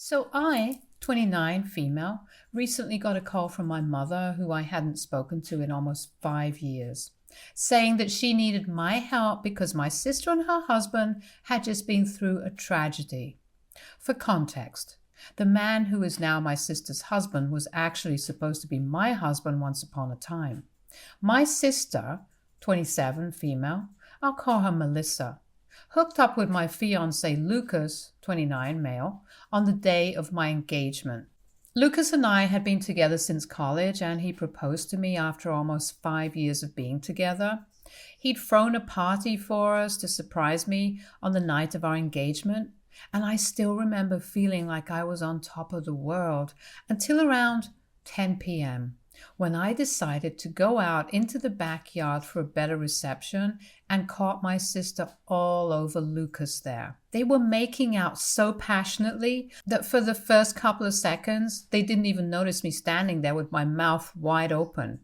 So I, 29, female, recently got a call from my mother, who I hadn't spoken to in almost 5 years, saying that she needed my help because my sister and her husband had just been through a tragedy. For context, the man who is now my sister's husband was actually supposed to be my husband once upon a time. My sister, 27, female, I'll call her Melissa, hooked up with my fiance Lucas, 29, male, on the day of my engagement. Lucas and I had been together since college, and he proposed to me after almost 5 years of being together. He'd thrown a party for us to surprise me on the night of our engagement, and I still remember feeling like I was on top of the world until around 10 p.m. when I decided to go out into the backyard for a better reception and caught my sister all over Lucas there. They were making out so passionately that for the first couple of seconds, they didn't even notice me standing there with my mouth wide open.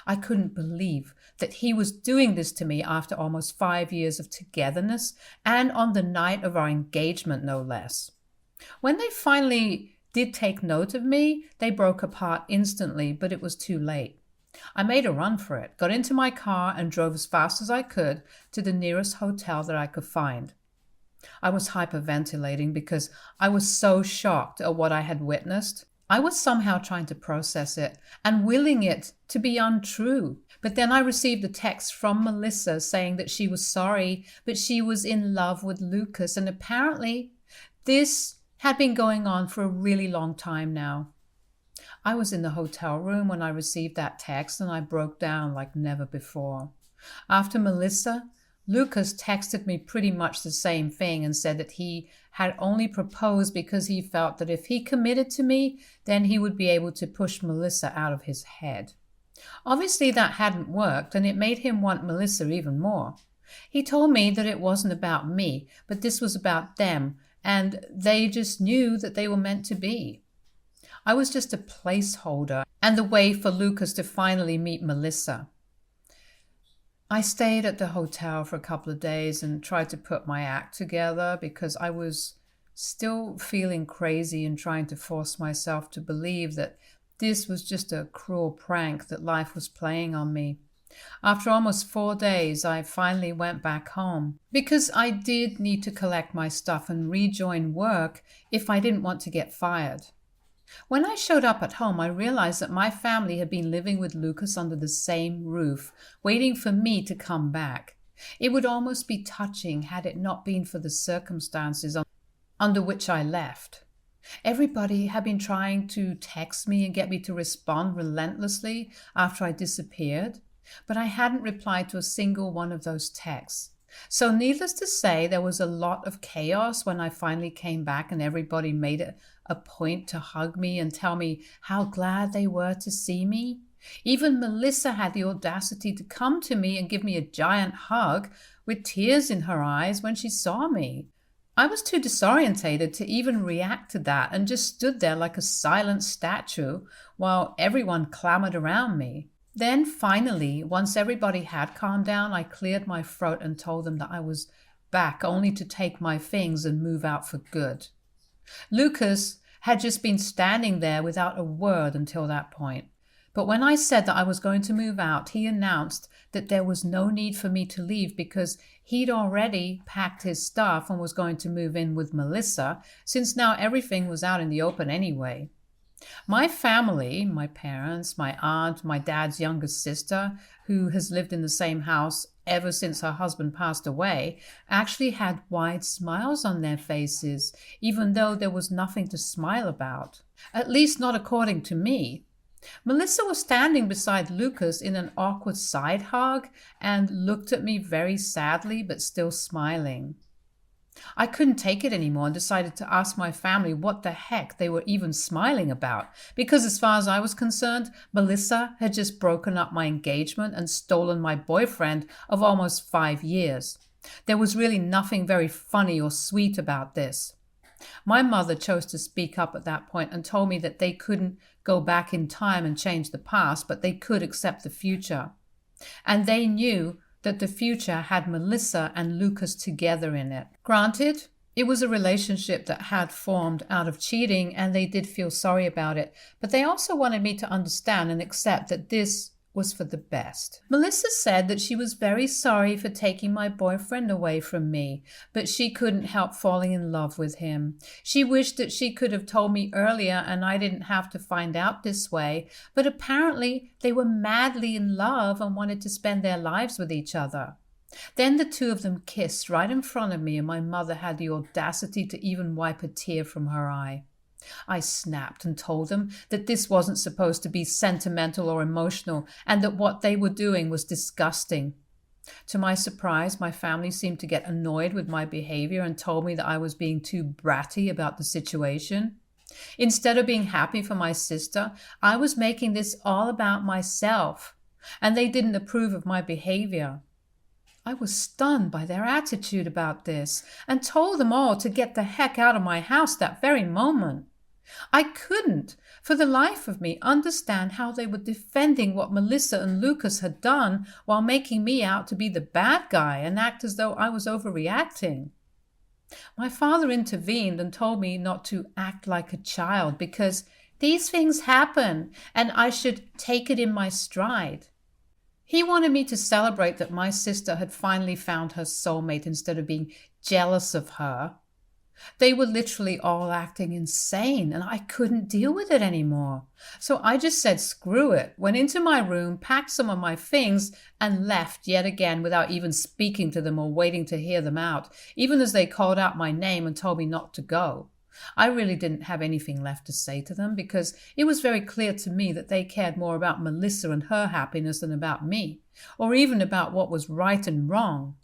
I couldn't believe that he was doing this to me after almost 5 years of togetherness and on the night of our engagement, no less. When they finally did take note of me, they broke apart instantly, but it was too late. I made a run for it, got into my car, and drove as fast as I could to the nearest hotel that I could find. I was hyperventilating because I was so shocked at what I had witnessed. I was somehow trying to process it and willing it to be untrue. But then I received a text from Melissa saying that she was sorry, but she was in love with Lucas, and apparently this had been going on for a really long time now. I was in the hotel room when I received that text, and I broke down like never before. After Melissa, Lucas texted me pretty much the same thing and said that he had only proposed because he felt that if he committed to me, then he would be able to push Melissa out of his head. Obviously that hadn't worked, and it made him want Melissa even more. He told me that it wasn't about me, but this was about them, and they just knew that they were meant to be. I was just a placeholder and the way for Lucas to finally meet Melissa. I stayed at the hotel for a couple of days and tried to put my act together because I was still feeling crazy and trying to force myself to believe that this was just a cruel prank that life was playing on me. After almost 4 days, I finally went back home because I did need to collect my stuff and rejoin work if I didn't want to get fired. When I showed up at home, I realized that my family had been living with Lucas under the same roof, waiting for me to come back. It would almost be touching had it not been for the circumstances under which I left. Everybody had been trying to text me and get me to respond relentlessly after I disappeared, but I hadn't replied to a single one of those texts. So needless to say, there was a lot of chaos when I finally came back, and everybody made it a point to hug me and tell me how glad they were to see me. Even Melissa had the audacity to come to me and give me a giant hug with tears in her eyes when she saw me. I was too disorientated to even react to that and just stood there like a silent statue while everyone clamored around me. Then finally, once everybody had calmed down, I cleared my throat and told them that I was back only to take my things and move out for good. Lucas had just been standing there without a word until that point. But when I said that I was going to move out, he announced that there was no need for me to leave because he'd already packed his stuff and was going to move in with Melissa, since now everything was out in the open anyway. My family, my parents, my aunt, my dad's youngest sister, who has lived in the same house ever since her husband passed away, actually had wide smiles on their faces, even though there was nothing to smile about. At least not according to me. Melissa was standing beside Lucas in an awkward side hug and looked at me very sadly but still smiling. I couldn't take it anymore and decided to ask my family what the heck they were even smiling about, because as far as I was concerned, Melissa had just broken up my engagement and stolen my boyfriend of almost 5 years. There was really nothing very funny or sweet about this. My mother chose to speak up at that point and told me that they couldn't go back in time and change the past, but they could accept the future. And they knew that the future had Melissa and Lucas together in it. Granted, It was a relationship that had formed out of cheating, and they did feel sorry about it, but they also wanted me to understand and accept that this was for the best. Melissa said that she was very sorry for taking my boyfriend away from me, but she couldn't help falling in love with him. She wished that she could have told me earlier and I didn't have to find out this way, but apparently they were madly in love and wanted to spend their lives with each other. Then the two of them kissed right in front of me, and my mother had the audacity to even wipe a tear from her eye. I snapped and told them that this wasn't supposed to be sentimental or emotional, and that what they were doing was disgusting. To my surprise, my family seemed to get annoyed with my behavior and told me that I was being too bratty about the situation. Instead of being happy for my sister, I was making this all about myself, and they didn't approve of my behavior. I was stunned by their attitude about this and told them all to get the heck out of my house that very moment. I couldn't, for the life of me, understand how they were defending what Melissa and Lucas had done while making me out to be the bad guy and act as though I was overreacting. My father intervened and told me not to act like a child because these things happen and I should take it in my stride. He wanted me to celebrate that my sister had finally found her soulmate instead of being jealous of her. They were literally all acting insane, and I couldn't deal with it anymore. So I just said screw it, went into my room, packed some of my things, and left yet again without even speaking to them or waiting to hear them out, even as they called out my name and told me not to go. I really didn't have anything left to say to them because it was very clear to me that they cared more about Melissa and her happiness than about me, or even about what was right and wrong.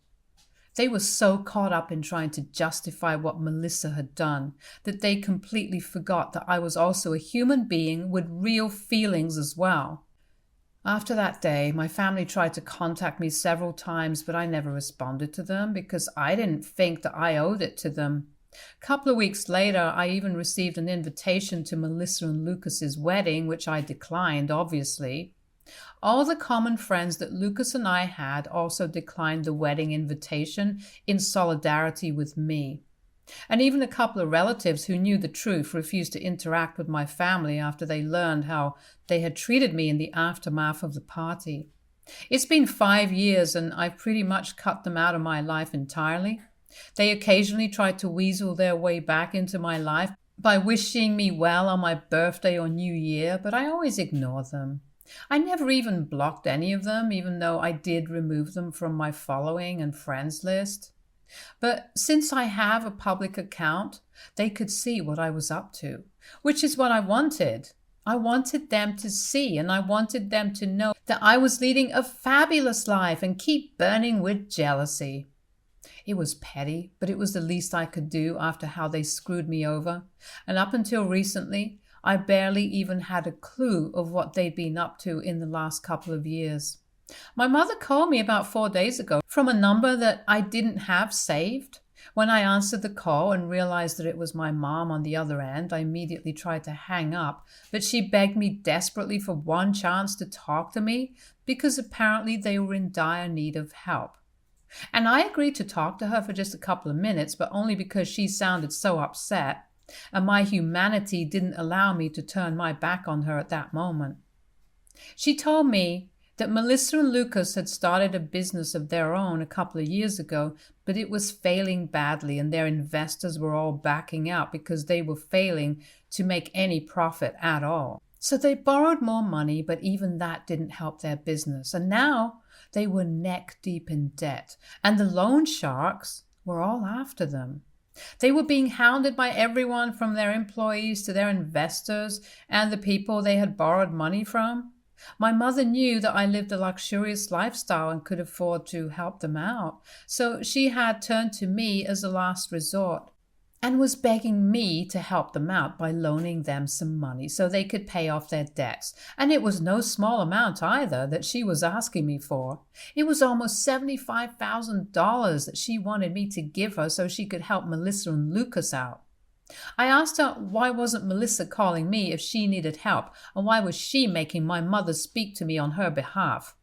They were so caught up in trying to justify what Melissa had done that they completely forgot that I was also a human being with real feelings as well. After that day, my family tried to contact me several times, but I never responded to them because I didn't think that I owed it to them. A couple of weeks later, I even received an invitation to Melissa and Lucas's wedding, which I declined, obviously. All the common friends that Lucas and I had also declined the wedding invitation in solidarity with me. And even a couple of relatives who knew the truth refused to interact with my family after they learned how they had treated me in the aftermath of the party. It's been 5 years and I've pretty much cut them out of my life entirely. They occasionally tried to weasel their way back into my life by wishing me well on my birthday or New Year, but I always ignore them. I never even blocked any of them, even though I did remove them from my following and friends list. But since I have a public account, they could see what I was up to, which is what I wanted. I wanted them to see, and I wanted them to know that I was leading a fabulous life and keep burning with jealousy. It was petty, but it was the least I could do after how they screwed me over. And up until recently, I barely even had a clue of what they'd been up to in the last couple of years. My mother called me about 4 days ago from a number that I didn't have saved. When I answered the call and realized that it was my mom on the other end, I immediately tried to hang up, but she begged me desperately for one chance to talk to me because apparently they were in dire need of help. And I agreed to talk to her for just a couple of minutes, but only because she sounded so upset, and my humanity didn't allow me to turn my back on her at that moment. She told me that Melissa and Lucas had started a business of their own a couple of years ago, but it was failing badly, and their investors were all backing out because they were failing to make any profit at all. So they borrowed more money, but even that didn't help their business, and now they were neck deep in debt, and the loan sharks were all after them. They were being hounded by everyone from their employees to their investors and the people they had borrowed money from. My mother knew that I lived a luxurious lifestyle and could afford to help them out, so she had turned to me as a last resort and was begging me to help them out by loaning them some money so they could pay off their debts. And it was no small amount either that she was asking me for. It was almost $75,000 that she wanted me to give her so she could help Melissa and Lucas out. I asked her why wasn't Melissa calling me if she needed help, and why was she making my mother speak to me on her behalf?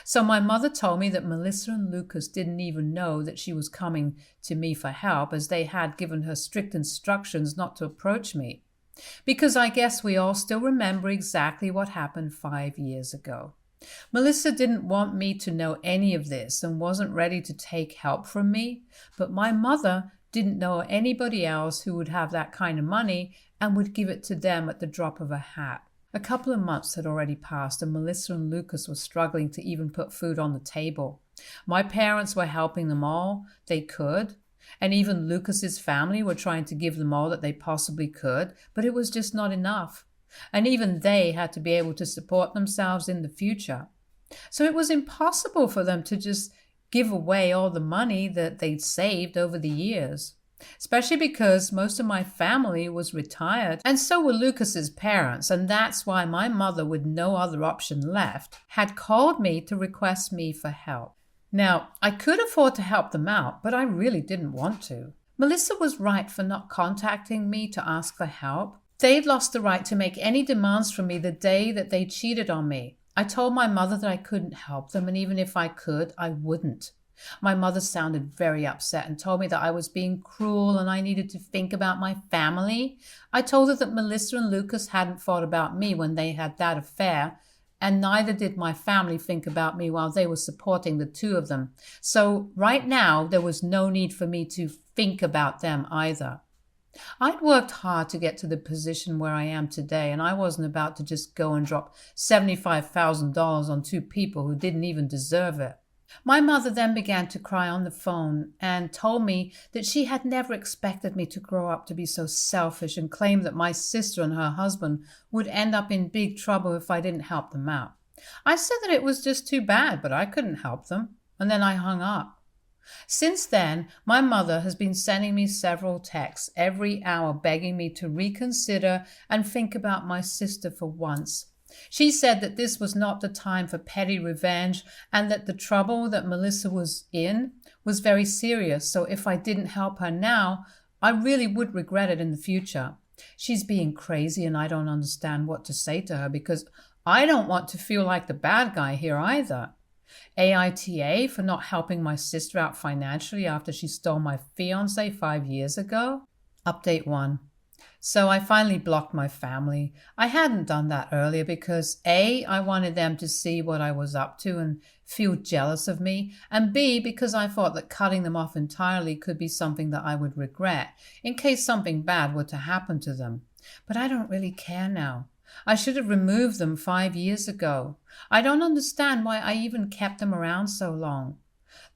So my mother told me that Melissa and Lucas didn't even know that she was coming to me for help, as they had given her strict instructions not to approach me. Because I guess we all still remember exactly what happened 5 years ago. Melissa didn't want me to know any of this and wasn't ready to take help from me, but my mother didn't know anybody else who would have that kind of money and would give it to them at the drop of a hat. A couple of months had already passed and Melissa and Lucas were struggling to even put food on the table. My parents were helping them all they could, and even Lucas's family were trying to give them all that they possibly could, but it was just not enough. And even they had to be able to support themselves in the future. So it was impossible for them to just give away all the money that they'd saved over the years, especially because most of my family was retired, and so were Lucas's parents, and that's why my mother, with no other option left, had called me to request me for help. Now, I could afford to help them out, but I really didn't want to. Melissa was right for not contacting me to ask for help. They'd lost the right to make any demands from me the day that they cheated on me. I told my mother that I couldn't help them, and even if I could, I wouldn't. My mother sounded very upset and told me that I was being cruel and I needed to think about my family. I told her that Melissa and Lucas hadn't thought about me when they had that affair, and neither did my family think about me while they were supporting the two of them. So right now, there was no need for me to think about them either. I'd worked hard to get to the position where I am today, and I wasn't about to just go and drop $75,000 on two people who didn't even deserve it. My mother then began to cry on the phone and told me that she had never expected me to grow up to be so selfish, and claimed that my sister and her husband would end up in big trouble if I didn't help them out. I said that it was just too bad, but I couldn't help them, and then I hung up. Since then, my mother has been sending me several texts every hour begging me to reconsider and think about my sister for once. She said that this was not the time for petty revenge and that the trouble that Melissa was in was very serious, so if I didn't help her now, I really would regret it in the future. She's being crazy and I don't understand what to say to her because I don't want to feel like the bad guy here either. AITA for not helping my sister out financially after she stole my fiance 5 years ago. Update 1. So I finally blocked my family. I hadn't done that earlier because A, I wanted them to see what I was up to and feel jealous of me, and B, because I thought that cutting them off entirely could be something that I would regret in case something bad were to happen to them. But I don't really care now. I should have removed them 5 years ago. I don't understand why I even kept them around so long.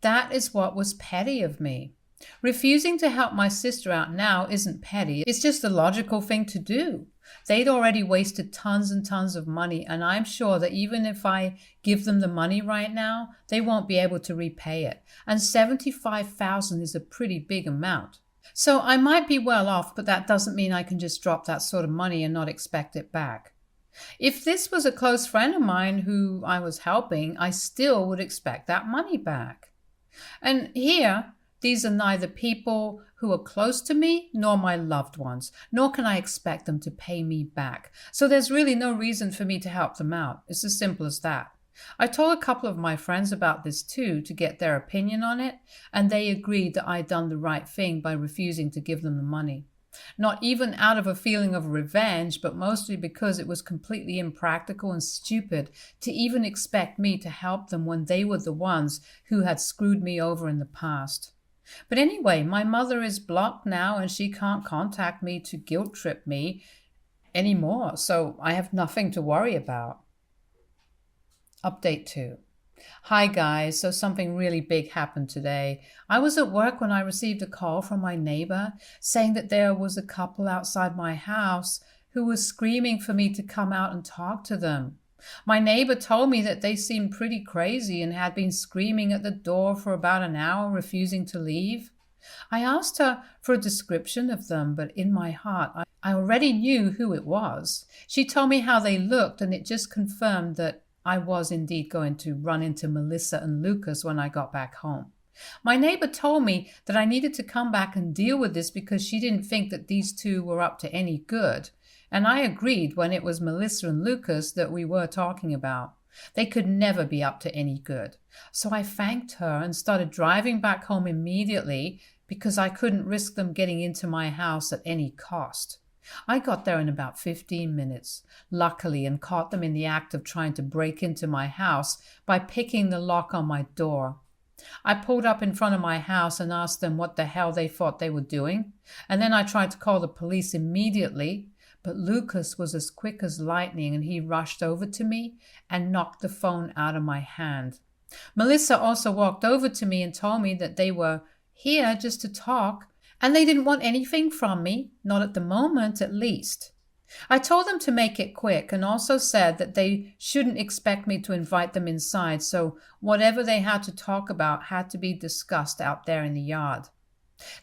That is what was petty of me. Refusing to help my sister out now isn't petty. It's just the logical thing to do. They'd already wasted tons and tons of money, and I'm sure that even if I give them the money right now, they won't be able to repay it. And $75,000 is a pretty big amount. So I might be well off, but that doesn't mean I can just drop that sort of money and not expect it back. If this was a close friend of mine who I was helping, I still would expect that money back. And here, these are neither people who are close to me nor my loved ones, nor can I expect them to pay me back. So there's really no reason for me to help them out. It's as simple as that. I told a couple of my friends about this too to get their opinion on it, and they agreed that I'd done the right thing by refusing to give them the money. Not even out of a feeling of revenge, but mostly because it was completely impractical and stupid to even expect me to help them when they were the ones who had screwed me over in the past. But anyway, my mother is blocked now and she can't contact me to guilt trip me anymore, so I have nothing to worry about. Update 2. Hi guys, so something really big happened today. I was at work when I received a call from my neighbor saying that there was a couple outside my house who was screaming for me to come out and talk to them. My neighbor told me that they seemed pretty crazy and had been screaming at the door for about an hour, refusing to leave. I asked her for a description of them, but in my heart, I already knew who it was. She told me how they looked, and it just confirmed that I was indeed going to run into Melissa and Lucas when I got back home. My neighbor told me that I needed to come back and deal with this because she didn't think that these two were up to any good. And I agreed when it was Melissa and Lucas that we were talking about. They could never be up to any good. So I thanked her and started driving back home immediately because I couldn't risk them getting into my house at any cost. I got there in about 15 minutes, luckily, and caught them in the act of trying to break into my house by picking the lock on my door. I pulled up in front of my house and asked them what the hell they thought they were doing, and then I tried to call the police immediately, but Lucas was as quick as lightning and he rushed over to me and knocked the phone out of my hand. Melissa also walked over to me and told me that they were here just to talk, and they didn't want anything from me, not at the moment at least. I told them to make it quick and also said that they shouldn't expect me to invite them inside, so whatever they had to talk about had to be discussed out there in the yard.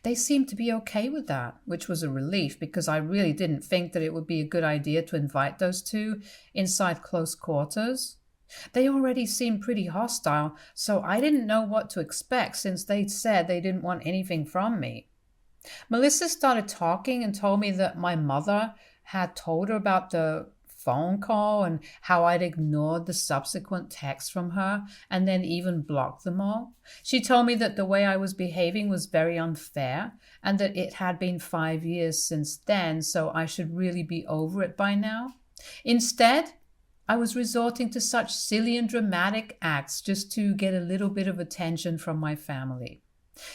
They seemed to be okay with that, which was a relief because I really didn't think that it would be a good idea to invite those two inside close quarters. They already seemed pretty hostile, so I didn't know what to expect since they'd said they didn't want anything from me. Melissa started talking and told me that my mother had told her about the phone call and how I'd ignored the subsequent texts from her and then even blocked them all. She told me that the way I was behaving was very unfair and that it had been 5 years since then, so I should really be over it by now. Instead, I was resorting to such silly and dramatic acts just to get a little bit of attention from my family.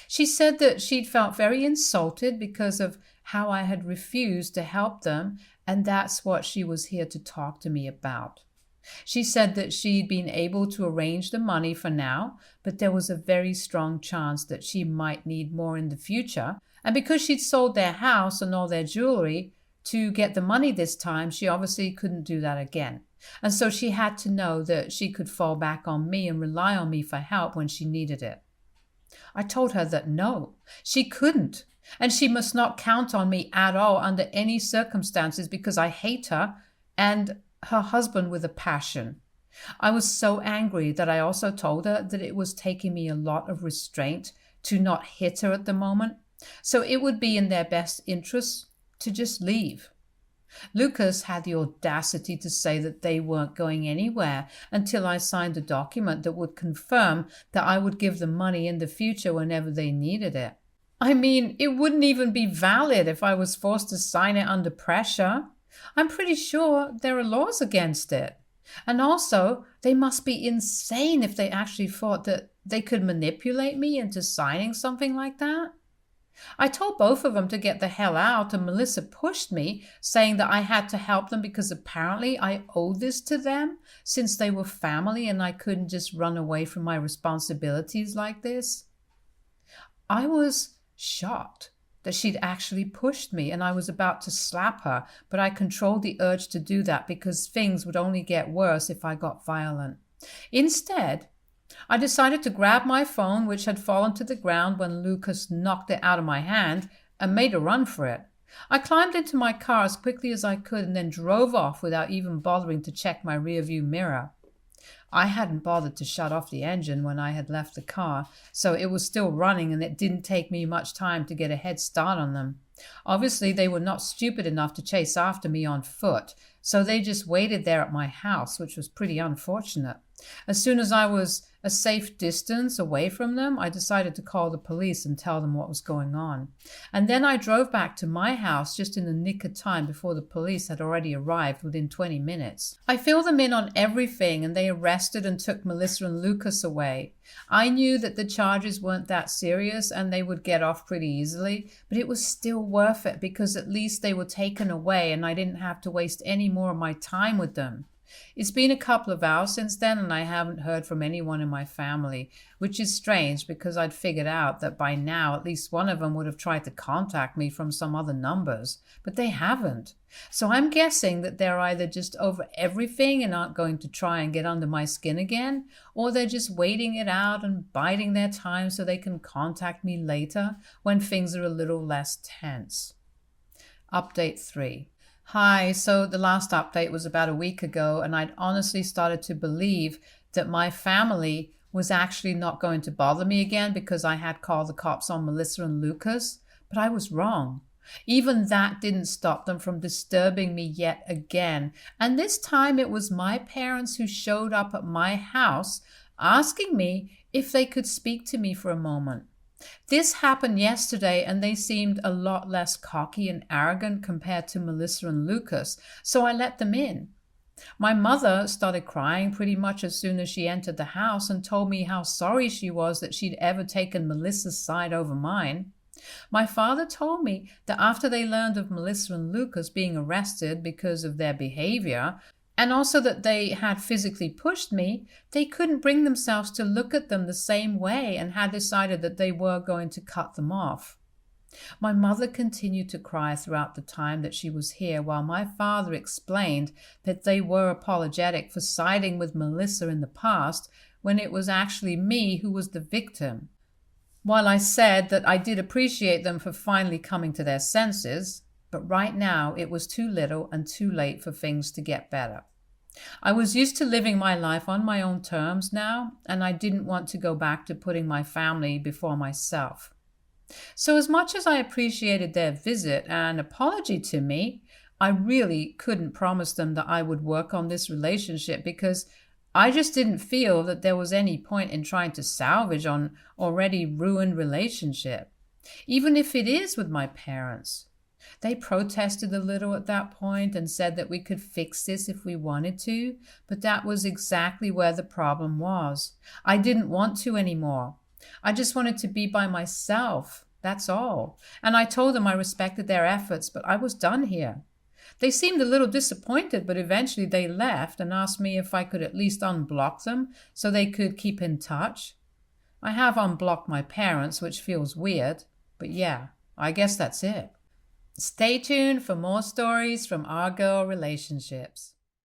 She said that she'd felt very insulted because of how I had refused to help them, and that's what she was here to talk to me about. She said that she'd been able to arrange the money for now, but there was a very strong chance that she might need more in the future, and because she'd sold their house and all their jewelry to get the money this time, she obviously couldn't do that again. And so she had to know that she could fall back on me and rely on me for help when she needed it. I told her that no, she couldn't, and she must not count on me at all under any circumstances because I hate her and her husband with a passion. I was so angry that I also told her that it was taking me a lot of restraint to not hit her at the moment, so it would be in their best interests to just leave. Lucas had the audacity to say that they weren't going anywhere until I signed a document that would confirm that I would give them money in the future whenever they needed it. I mean, it wouldn't even be valid if I was forced to sign it under pressure. I'm pretty sure there are laws against it. And also, they must be insane if they actually thought that they could manipulate me into signing something like that. I told both of them to get the hell out, and Melissa pushed me, saying that I had to help them because apparently I owed this to them since they were family and I couldn't just run away from my responsibilities like this. I was shocked that she'd actually pushed me, and I was about to slap her, but I controlled the urge to do that because things would only get worse if I got violent. Instead, I decided to grab my phone, which had fallen to the ground when Lucas knocked it out of my hand, and made a run for it. I climbed into my car as quickly as I could and then drove off without even bothering to check my rearview mirror. I hadn't bothered to shut off the engine when I had left the car, so it was still running and it didn't take me much time to get a head start on them. Obviously, they were not stupid enough to chase after me on foot, so they just waited there at my house, which was pretty unfortunate. As soon as I was a safe distance away from them, I decided to call the police and tell them what was going on. And then I drove back to my house just in the nick of time before the police had already arrived within 20 minutes. I filled them in on everything and they arrested and took Melissa and Lucas away. I knew that the charges weren't that serious and they would get off pretty easily, but it was still worth it because at least they were taken away and I didn't have to waste any more of my time with them. It's been a couple of hours since then and I haven't heard from anyone in my family, which is strange because I'd figured out that by now at least one of them would have tried to contact me from some other numbers, but they haven't. So I'm guessing that they're either just over everything and aren't going to try and get under my skin again, or they're just waiting it out and biding their time so they can contact me later when things are a little less tense. Update 3. Hi, so the last update was about a week ago and I'd honestly started to believe that my family was actually not going to bother me again because I had called the cops on Melissa and Lucas, but I was wrong. Even that didn't stop them from disturbing me yet again, and this time it was my parents who showed up at my house asking me if they could speak to me for a moment. This happened yesterday, and they seemed a lot less cocky and arrogant compared to Melissa and Lucas, so I let them in. My mother started crying pretty much as soon as she entered the house and told me how sorry she was that she'd ever taken Melissa's side over mine. My father told me that after they learned of Melissa and Lucas being arrested because of their behavior, and also that they had physically pushed me, they couldn't bring themselves to look at them the same way and had decided that they were going to cut them off. My mother continued to cry throughout the time that she was here, while my father explained that they were apologetic for siding with Melissa in the past when it was actually me who was the victim. While I said that I did appreciate them for finally coming to their senses, but right now it was too little and too late for things to get better. I was used to living my life on my own terms now, and I didn't want to go back to putting my family before myself. So as much as I appreciated their visit and apology to me, I really couldn't promise them that I would work on this relationship because I just didn't feel that there was any point in trying to salvage an already ruined relationship, even if it is with my parents. They protested a little at that point and said that we could fix this if we wanted to, but that was exactly where the problem was. I didn't want to anymore. I just wanted to be by myself, that's all. And I told them I respected their efforts, but I was done here. They seemed a little disappointed, but eventually they left and asked me if I could at least unblock them so they could keep in touch. I have unblocked my parents, which feels weird, but yeah, I guess that's it. Stay tuned for more stories from our girl relationships.